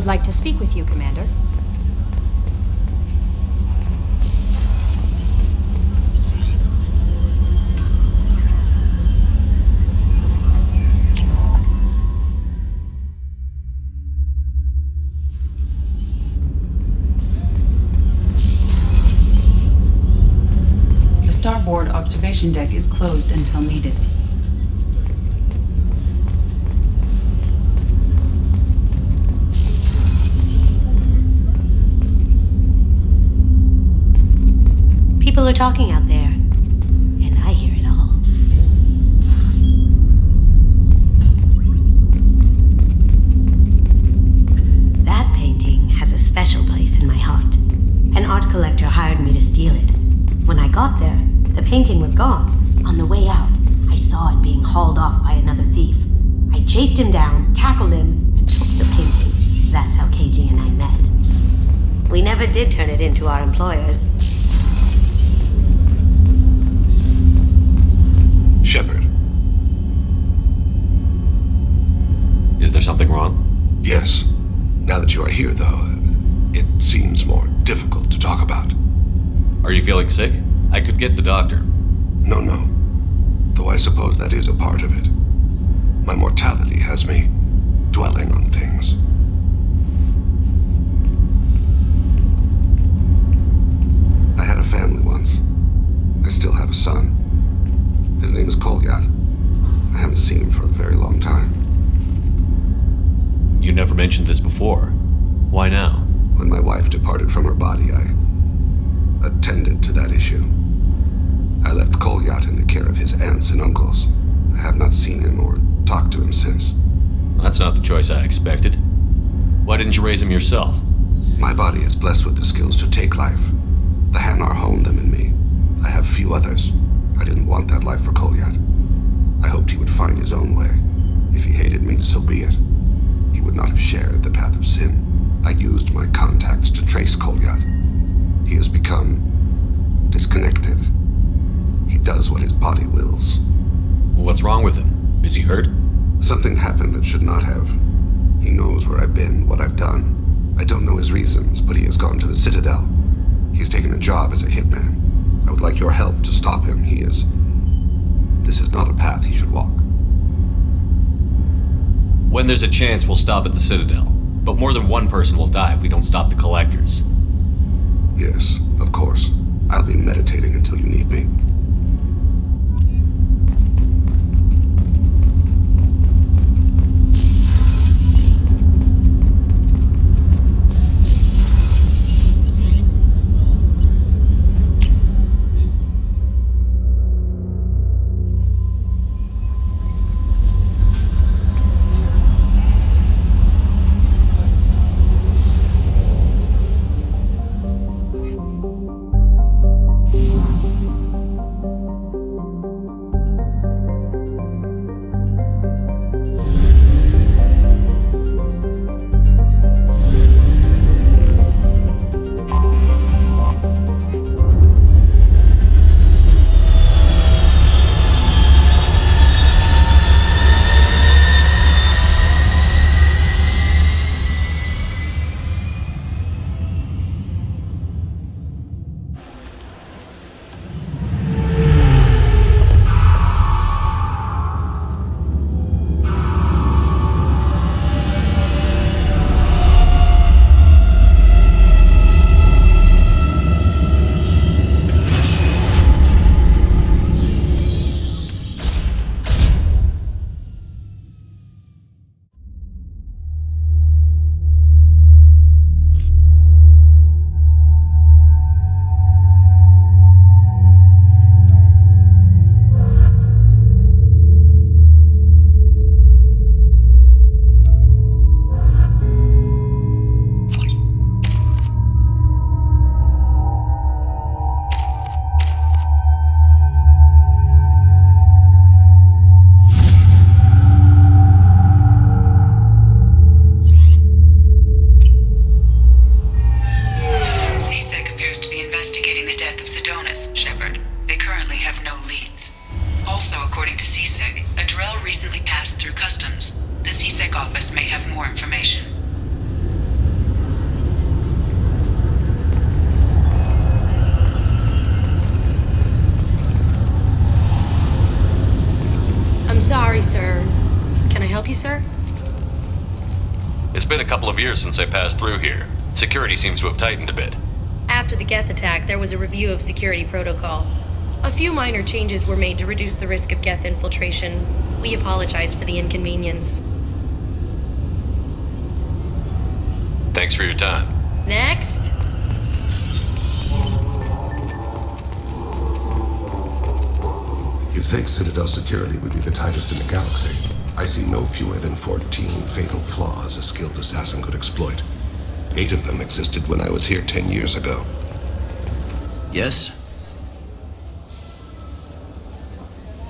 would like to speak with you, Commander. The starboard observation deck is closed until needed. People are talking out there, and I hear it all. That painting has a special place in my heart. An art collector hired me to steal it. When I got there, the painting was gone. On the way out, I saw it being hauled off by another thief. I chased him down, tackled him, and took the painting. That's how KG and I met. We never did turn it in to our employers. Shepard. Is there something wrong? Yes. Now that you are here, though, it seems more difficult to talk about. Are you feeling sick? I could get the doctor. No. Though I suppose that is a part of it. My mortality has me dwelling on things. I had a family once. I still have a son. His name is Kolyat. I haven't seen him for a very long time. You never mentioned this before. Why now? When my wife departed from her body, I attended to that issue. I left Kolyat in the care of his aunts and uncles. I have not seen him or talked to him since. That's not the choice I expected. Why didn't you raise him yourself? My body is blessed with the skills to take life. The Hanar honed them in me. I have few others. I didn't want that life for Kolyat. I hoped he would find his own way. If he hated me, so be it. He would not have shared the path of sin. I used my contacts to trace Kolyat. He has become disconnected. He does what his body wills. What's wrong with him? Is he hurt? Something happened that should not have. He knows where I've been, what I've done. I don't know his reasons, but he has gone to the Citadel. He's taken a job as a hitman. I would like your help to stop him. This is not a path he should walk. When there's a chance, we'll stop at the Citadel. But more than one person will die if we don't stop the Collectors. Yes, of course. I'll be meditating until you need me. recently passed through customs. The CSEC office may have more information. help you, sir? It's been a couple of years since I passed through here. Security seems to have tightened a bit. After the Geth attack, there was a review of security protocol. A few minor changes were made to reduce the risk of Geth infiltration. We apologize for the inconvenience. Thanks for your time. Next. You'd think Citadel security would be the tightest in the galaxy. I see no fewer than 14 fatal flaws a skilled assassin could exploit. 8 of them existed when I was here 10 years ago. Yes?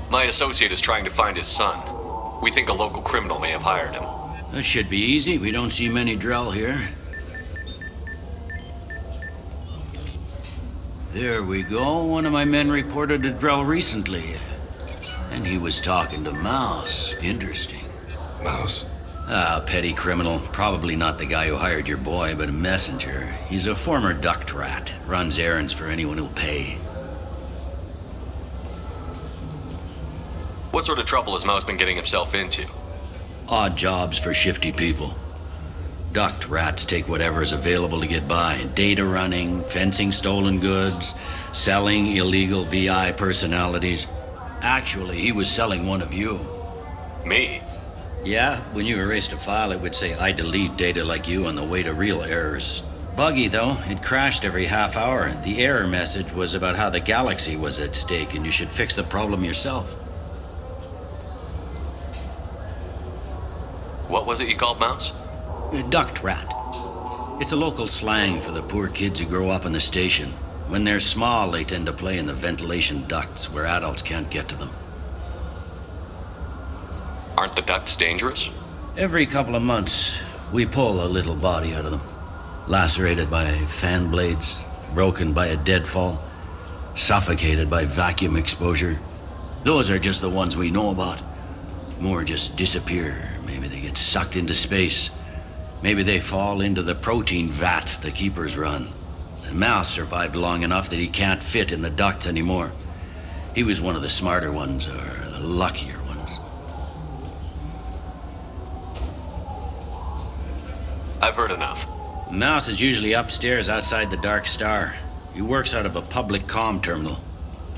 My associate is trying to find his son. We think a local criminal may have hired him. That should be easy. We don't see many Drell here. There we go. One of my men reported a Drell recently. And he was talking to Mouse. Interesting. Mouse? Ah, petty criminal. Probably not the guy who hired your boy, but a messenger. He's a former duct rat. Runs errands for anyone who'll pay. What sort of trouble has Mouse been getting himself into? Odd jobs for shifty people. Duct rats take whatever is available to get by. Data running, fencing stolen goods, selling illegal VI personalities. Actually, he was selling one of you. Me? Yeah, when you erased a file, it would say, I delete data like you on the way to real errors. Buggy, though. It crashed every half hour. The error message was about how the galaxy was at stake and you should fix the problem yourself. What was it you called Mouse? A duct rat. It's a local slang for the poor kids who grow up in the station. When they're small, they tend to play in the ventilation ducts where adults can't get to them. Aren't the ducts dangerous? Every couple of months, we pull a little body out of them. Lacerated by fan blades, broken by a deadfall, suffocated by vacuum exposure. Those are just the ones we know about. More just disappear. Maybe they get sucked into space. Maybe they fall into the protein vats the keepers run. The Mouse survived long enough that he can't fit in the ducts anymore. He was one of the smarter ones, or the luckier ones. I've heard enough. Mouse is usually upstairs outside the Dark Star. He works out of a public comm terminal.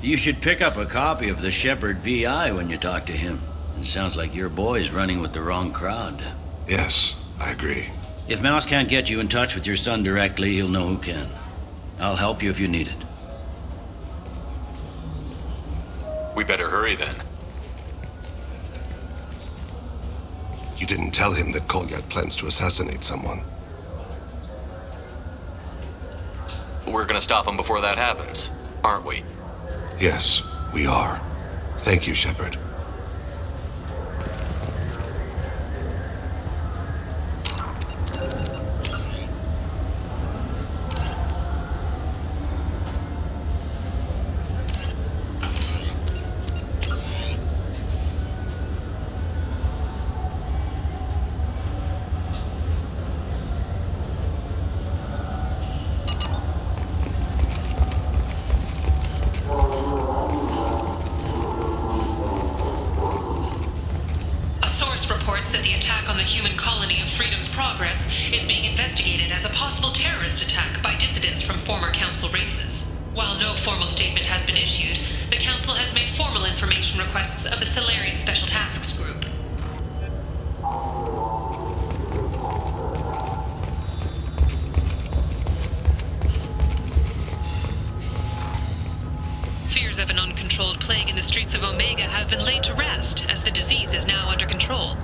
You should pick up a copy of the Shepard VI when you talk to him. It sounds like your boy's running with the wrong crowd. Yes, I agree. If Mouse can't get you in touch with your son directly, he'll know who can. I'll help you if you need it. We better hurry then. You didn't tell him that Kolyat plans to assassinate someone. We're gonna stop him before that happens, aren't we? Yes, we are. Thank you, Shepard. Reports that the attack on the human colony of Freedom's Progress is being investigated as a possible terrorist attack by dissidents from former Council races. While no formal statement has been issued, the Council has made formal information requests of the Salarian Special Tasks Group. Fears of an uncontrolled plague in the streets of Omega have been laid to rest, as the disease is now under control.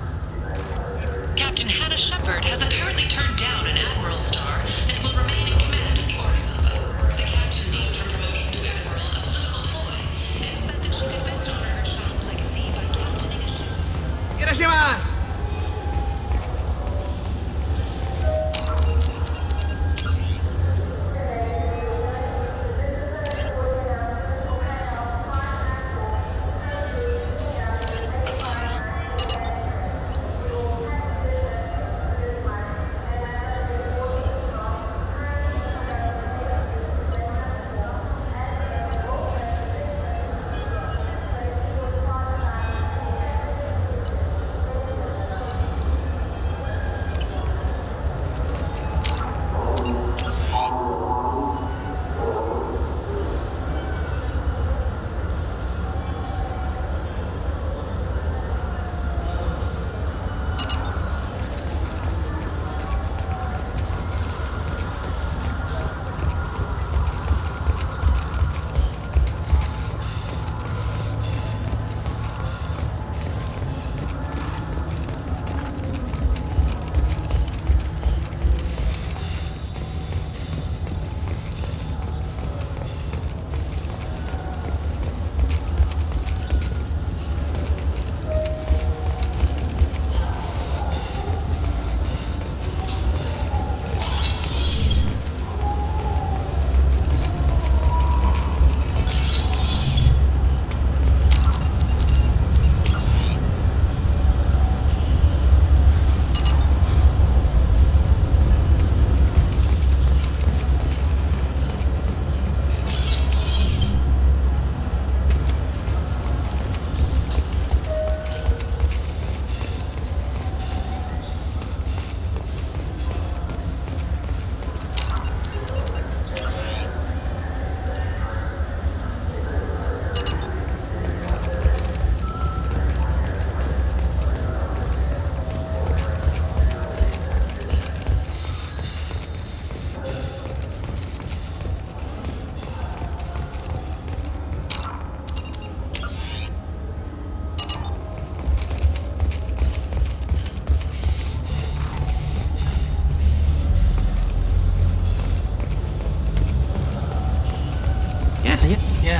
Captain Hannah Shepard has apparently turned down an Admiral star and will remain in command of the Orzhov. The captain deemed her promotion to Admiral a political ploy and expected she could best honor her child's legacy by captaining a ship. ¡Gracias!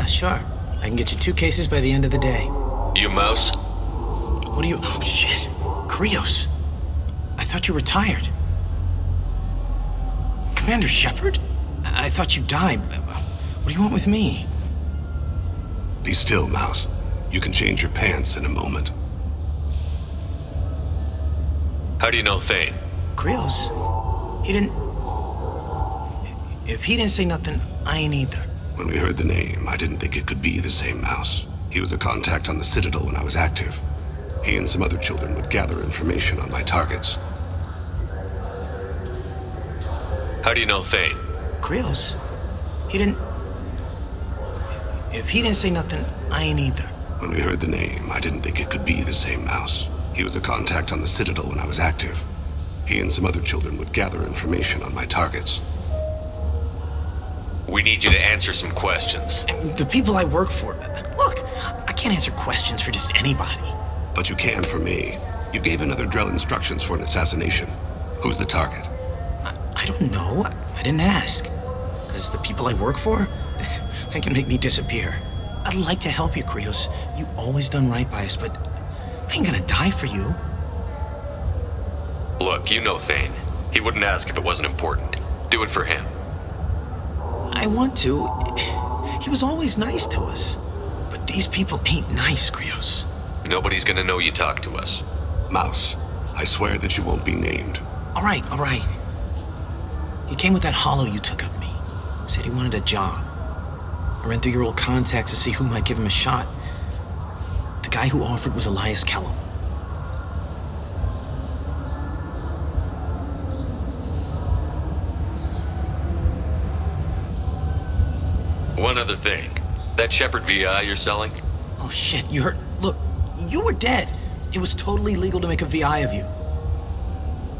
Yeah, sure. I can get you 2 cases by the end of the day. You mouse? What do you... Oh, shit. Krios. I thought you retired. Commander Shepard? I thought you died. What do you want with me? Be still, Mouse. You can change your pants in a moment. How do you know Thane? Krios? He didn't... If he didn't say nothing, I ain't either. When we heard the name, I didn't think it could be the same Mouse. He was a contact on the Citadel when I was active. He and some other children would gather information on my targets. How do you know Thane? Krios? He didn't... If he didn't say nothing, I ain't either. When we heard the name, I didn't think it could be the same Mouse. He was a contact on the Citadel when I was active. He and some other children would gather information on my targets. We need you to answer some questions. The people I work for... Look, I can't answer questions for just anybody. But you can for me. You gave another Drell instructions for an assassination. Who's the target? I don't know. I didn't ask. Because the people I work for, they can make me disappear. I'd like to help you, Krios. You always done right by us, but I ain't gonna die for you. Look, you know Thane. He wouldn't ask if it wasn't important. Do it for him. I want to. He was always nice to us. But these people ain't nice, Krios. Nobody's gonna know you talk to us. Mouse, I swear that you won't be named. All right. He came with that hollow you took of me. Said he wanted a job. I ran through your old contacts to see who might give him a shot. The guy who offered was Elias Kellum. One other thing. That Shepard VI you're selling? Oh shit, you heard? Look, you were dead. It was totally legal to make a VI of you.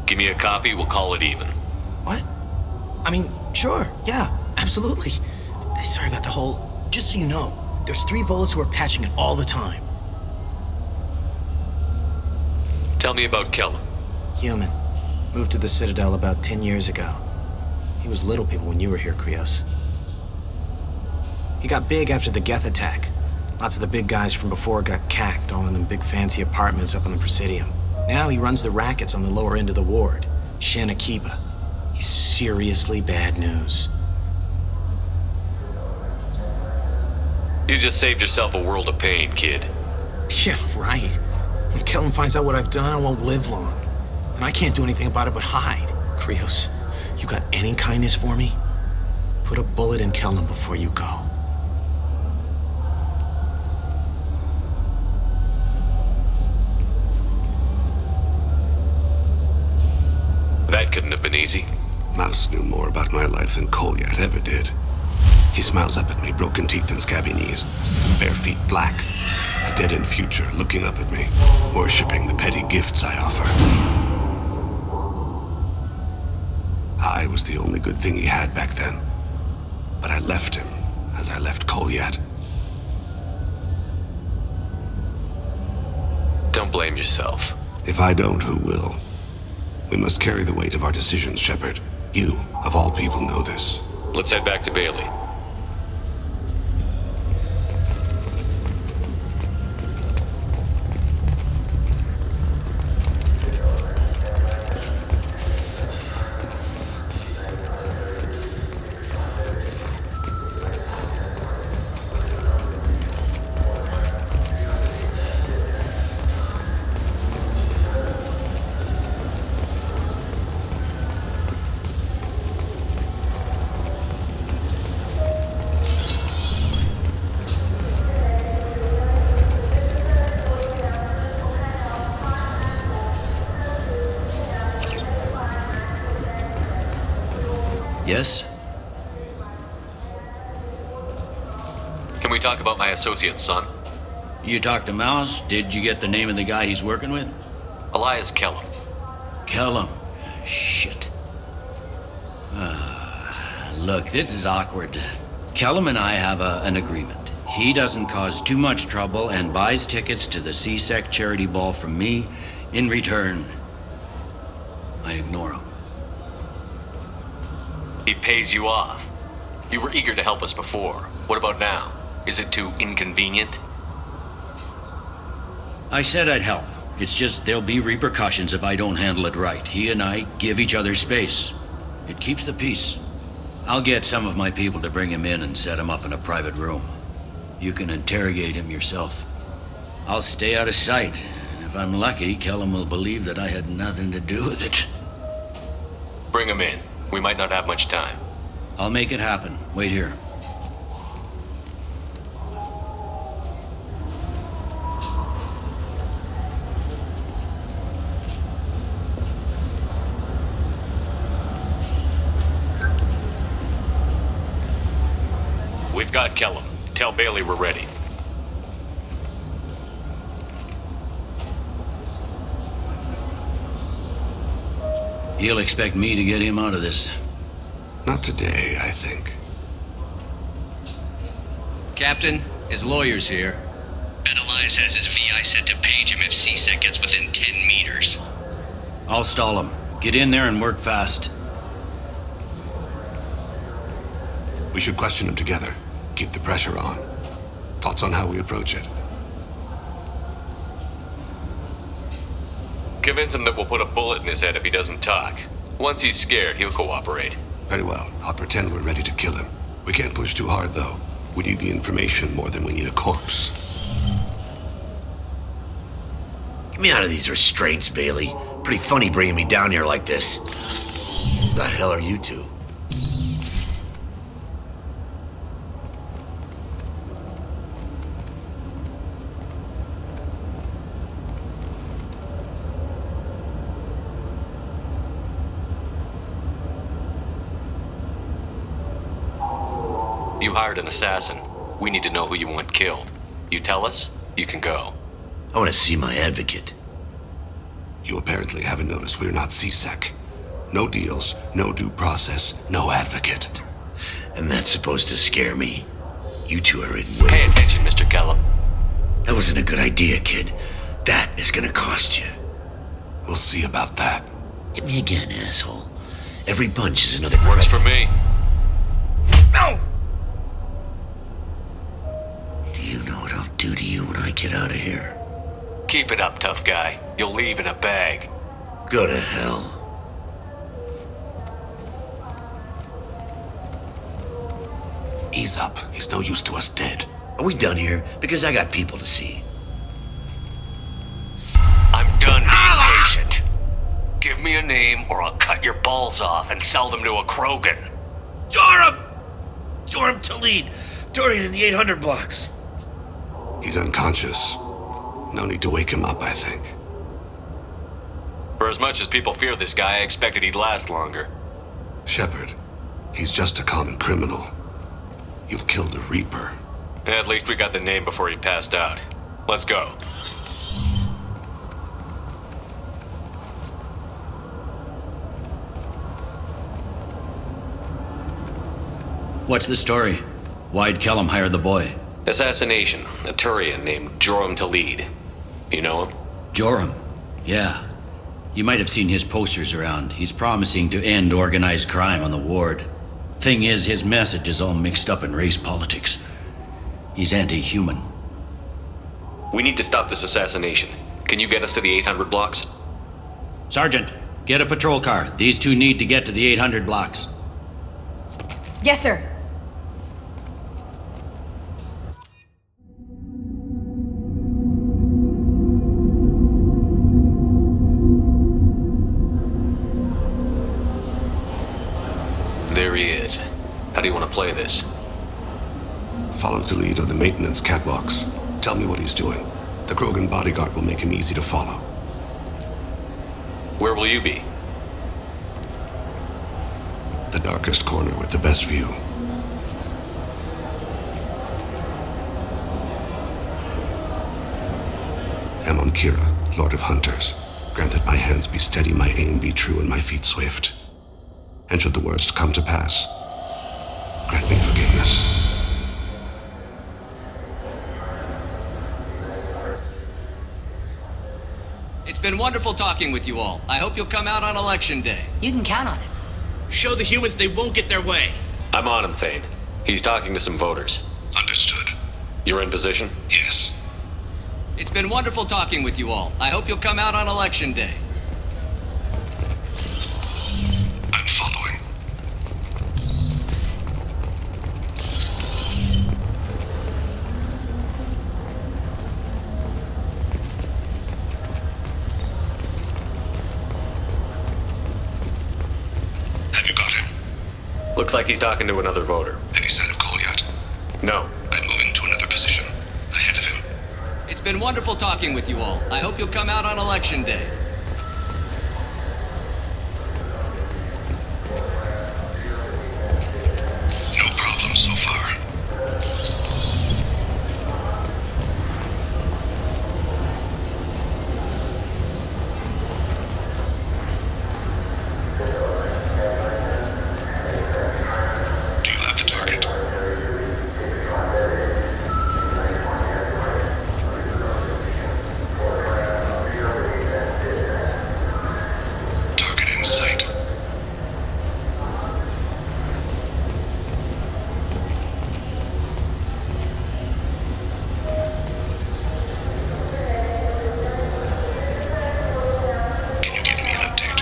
Give me a copy, we'll call it even. What? I mean, sure, yeah, absolutely. Sorry about the whole... Just so you know, there's 3 Volus who are patching it all the time. Tell me about Kellum. Human. Moved to the Citadel about 10 years ago. He was Little People when you were here, Krios. He got big after the Geth attack. Lots of the big guys from before got cacked, all in them big fancy apartments up on the Presidium. Now he runs the rackets on the lower end of the ward, Shin Akiba. He's seriously bad news. You just saved yourself a world of pain, kid. Yeah, right. When Kellum finds out what I've done, I won't live long. And I can't do anything about it but hide. Krios, you got any kindness for me? Put a bullet in Kellum before you go. That couldn't have been easy. Mouse knew more about my life than Kolyat ever did. He smiles up at me, broken teeth and scabby knees, bare feet black, a dead-end future looking up at me, worshipping the petty gifts I offer. I was the only good thing he had back then, but I left him as I left Kolyat. Don't blame yourself. If I don't, who will? We must carry the weight of our decisions, Shepard. You, of all people, know this. Let's head back to Bailey. Yes? Can we talk about my associate's son? You talked to Mouse? Did you get the name of the guy he's working with? Elias Kellum. Kellum. Shit. Look, this is awkward. Kellum and I have an agreement. He doesn't cause too much trouble and buys tickets to the CSEC charity ball from me. In return, I ignore him. He pays you off. You were eager to help us before. What about now? Is it too inconvenient? I said I'd help. It's just there'll be repercussions if I don't handle it right. He and I give each other space. It keeps the peace. I'll get some of my people to bring him in and set him up in a private room. You can interrogate him yourself. I'll stay out of sight. And if I'm lucky, Kellum will believe that I had nothing to do with it. Bring him in. We might not have much time. I'll make it happen. Wait here. We've got Kellum. Tell Bailey we're ready. He'll expect me to get him out of this. Not today, I think. Captain, his lawyer's here. Bet Elias has his VI set to page him if CSEC gets within 10 meters. I'll stall him. Get in there and work fast. We should question him together. Keep the pressure on. Thoughts on how we approach it? Convince him that we'll put a bullet in his head if he doesn't talk. Once he's scared, he'll cooperate. Very well. I'll pretend we're ready to kill him. We can't push too hard, though. We need the information more than we need a corpse. Get me out of these restraints, Bailey. Pretty funny bringing me down here like this. What the hell are you two? You hired an assassin. We need to know who you want killed. You tell us, you can go. I want to see my advocate. You apparently haven't noticed we're not CSEC. No deals, no due process, no advocate. And that's supposed to scare me. You two are in Pay attention, Mr. Kellum. That wasn't a good idea, kid. That is gonna cost you. We'll see about that. Hit me again, asshole. Every punch is another Works for me. No! Do you know what I'll do to you when I get out of here? Keep it up, tough guy. You'll leave in a bag. Go to hell. Ease up. He's no use to us dead. Are we done here? Because I got people to see. I'm done being patient. Give me a name or I'll cut your balls off and sell them to a Krogan. Joram! Joram Talid. Dorian in the 800 blocks. He's unconscious. No need to wake him up, I think. For as much as people fear this guy, I expected he'd last longer. Shepard, he's just a common criminal. You've killed a Reaper. At least we got the name before he passed out. Let's go. What's the story? Why'd Kellum hire the boy? Assassination. A Turian named Joram Talid. You know him? Joram? Yeah. You might have seen his posters around. He's promising to end organized crime on the ward. Thing is, his message is all mixed up in race politics. He's anti-human. We need to stop this assassination. Can you get us to the 800 blocks? Sergeant, get a patrol car. These two need to get to the 800 blocks. Yes, sir. There he is. How do you want to play this? Follow the lead on the maintenance catwalks. Tell me what he's doing. The Krogan bodyguard will make him easy to follow. Where will you be? The darkest corner with the best view. Amon Kira, Lord of Hunters. Grant that my hands be steady, my aim be true, and my feet swift. And should the worst come to pass, grant me forgiveness. It's been wonderful talking with you all. I hope you'll come out on Election Day. You can count on it. Show the humans they won't get their way. I'm on him, Thane. He's talking to some voters. Understood. You're in position? Yes. It's been wonderful talking with you all. I hope you'll come out on Election Day. I'm following. Have you got him? Looks like he's talking to another voter. Any sign of Kolyat? No. I'm moving to another position. Ahead of him. It's been wonderful talking with you all. I hope you'll come out on Election Day. No problem so far. Do you have the target? Target in sight. Can you give me an update?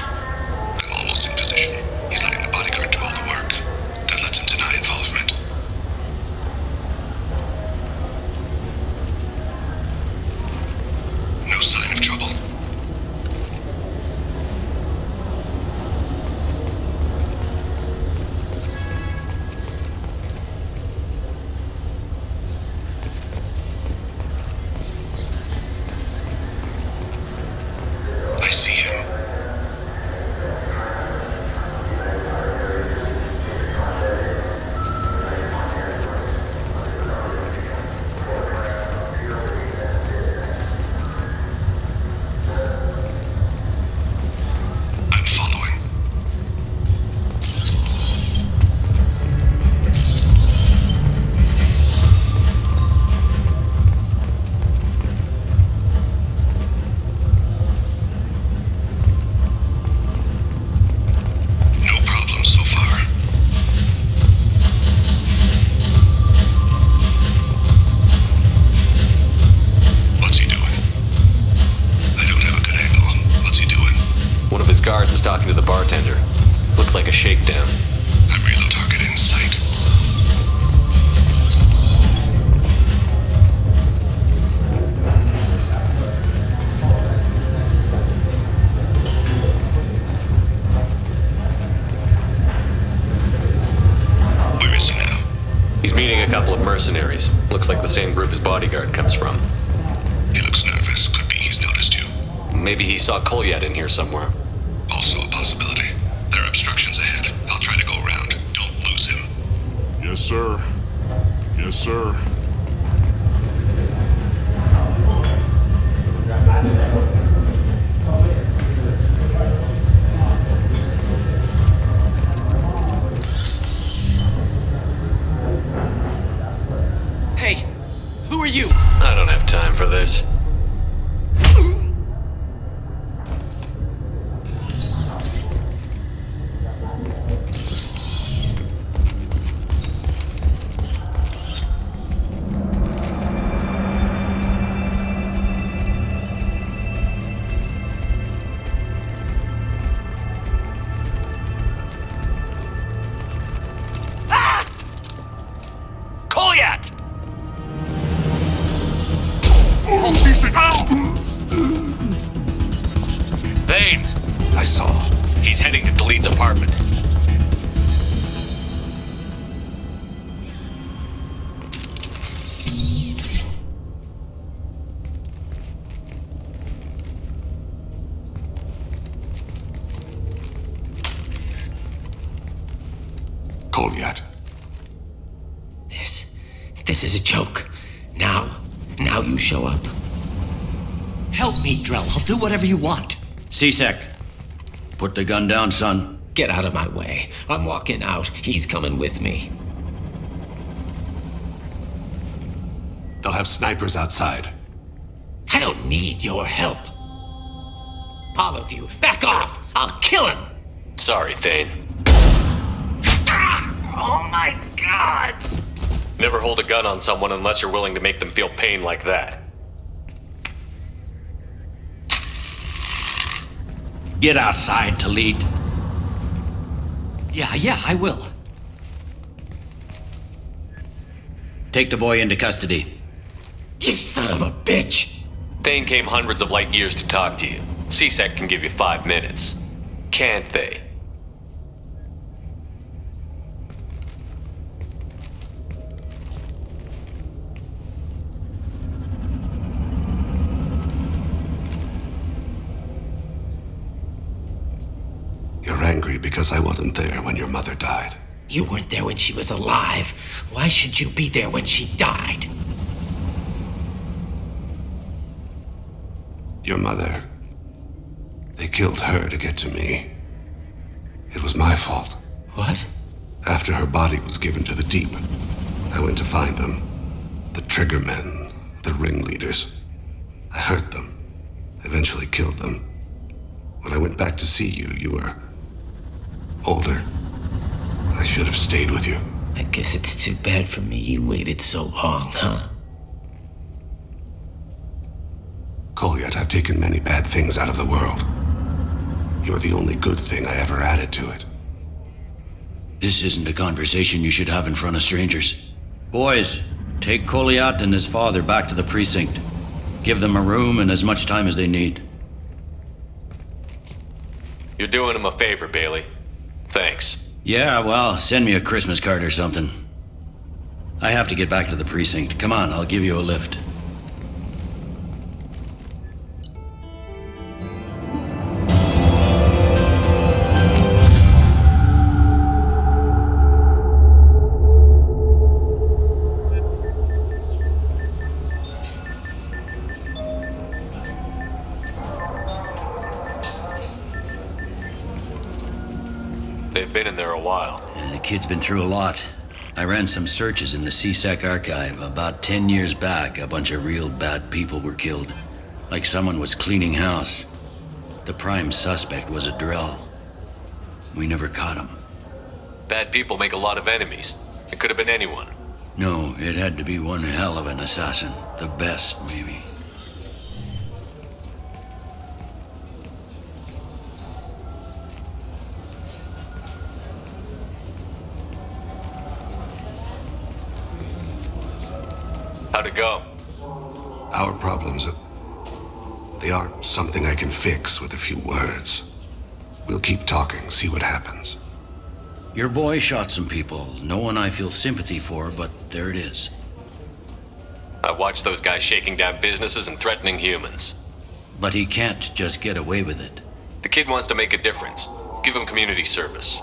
I'm almost in position. He's letting the bodyguard do all the work. That lets him deny involvement. No sign of trouble. I see him. I'm following. No problem so far. What's he doing? I don't have a good angle. What's he doing? One of his guards is talking to the bartender. Looks like a shakedown. I'm reload target in sight. Where is he now? He's meeting a couple of mercenaries. Looks like the same group his bodyguard comes from. He looks nervous. Could be he's noticed you. Maybe he saw Kolyat in here somewhere. Also a possibility. There are obstructions ahead. I'll try to go around. Don't lose him. Yes, sir. Yes, sir. Hey, who are you? I don't have time for this. Kolyat! Thane! I saw. He's heading to Delete's apartment. Kolyat. This is a joke. Now you show up. Help me, Drell. I'll do whatever you want. C-Sec, put the gun down, son. Get out of my way. I'm walking out. He's coming with me. They'll have snipers outside. I don't need your help. All of you, back off! I'll kill him! Sorry, Thane. Ah! Oh my god! Never hold a gun on someone unless you're willing to make them feel pain like that. Get outside, Talid. Yeah, I will. Take the boy into custody. You son of a bitch! Thane came hundreds of light years to talk to you. CSEC can give you 5 minutes. Can't they? You're angry because I wasn't there when your mother died. You weren't there when she was alive. Why should you be there when she died? Your mother. They killed her to get to me. It was my fault. What? After her body was given to the Deep, I went to find them. The Triggermen, the ringleaders. I hurt them. Eventually killed them. When I went back to see you, you were older. I should have stayed with you. I guess it's too bad for me you waited so long, huh? Kolyat, I've taken many bad things out of the world. You're the only good thing I ever added to it. This isn't a conversation you should have in front of strangers. Boys, take Kolyat and his father back to the precinct. Give them a room and as much time as they need. You're doing him a favor, Bailey. Thanks. Yeah, well, send me a Christmas card or something. I have to get back to the precinct. Come on, I'll give you a lift. They've been in there a while. The kid's been through a lot. I ran some searches in the CSEC archive. About 10 years back, a bunch of real bad people were killed. Like someone was cleaning house. The prime suspect was a Drell. We never caught him. Bad people make a lot of enemies. It could have been anyone. No, it had to be one hell of an assassin. The best, maybe. How'd it go? Our problems, they aren't something I can fix with a few words. We'll keep talking, see what happens. Your boy shot some people. No one I feel sympathy for, but there it is. I watched those guys shaking down businesses and threatening humans. But he can't just get away with it. The kid wants to make a difference. Give him community service.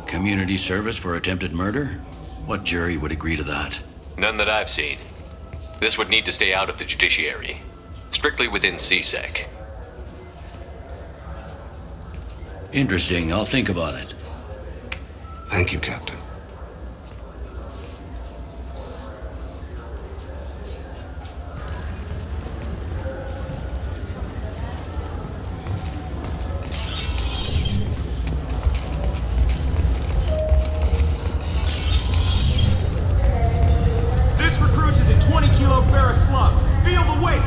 Community service for attempted murder? What jury would agree to that? None that I've seen. This would need to stay out of the judiciary. Strictly within CSEC. Interesting. I'll think about it. Thank you, Captain. This recruits is a 20-kilo ferrous slug. Feel the weight!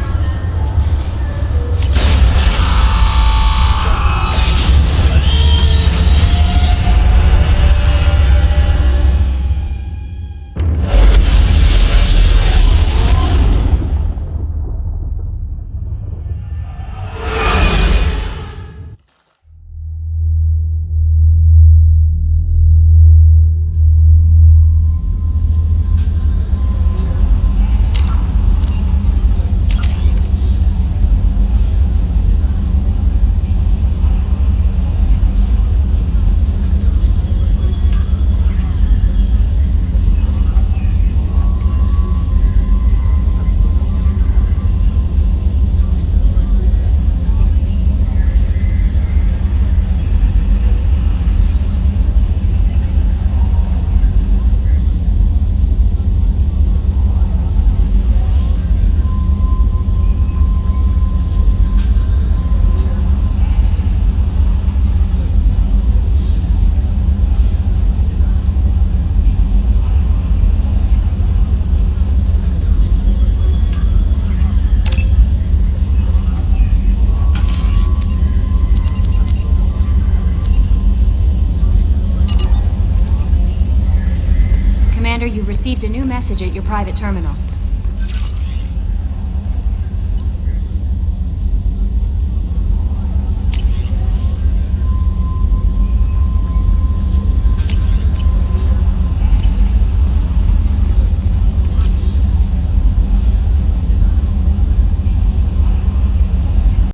Commander, you've received a new message at your private terminal.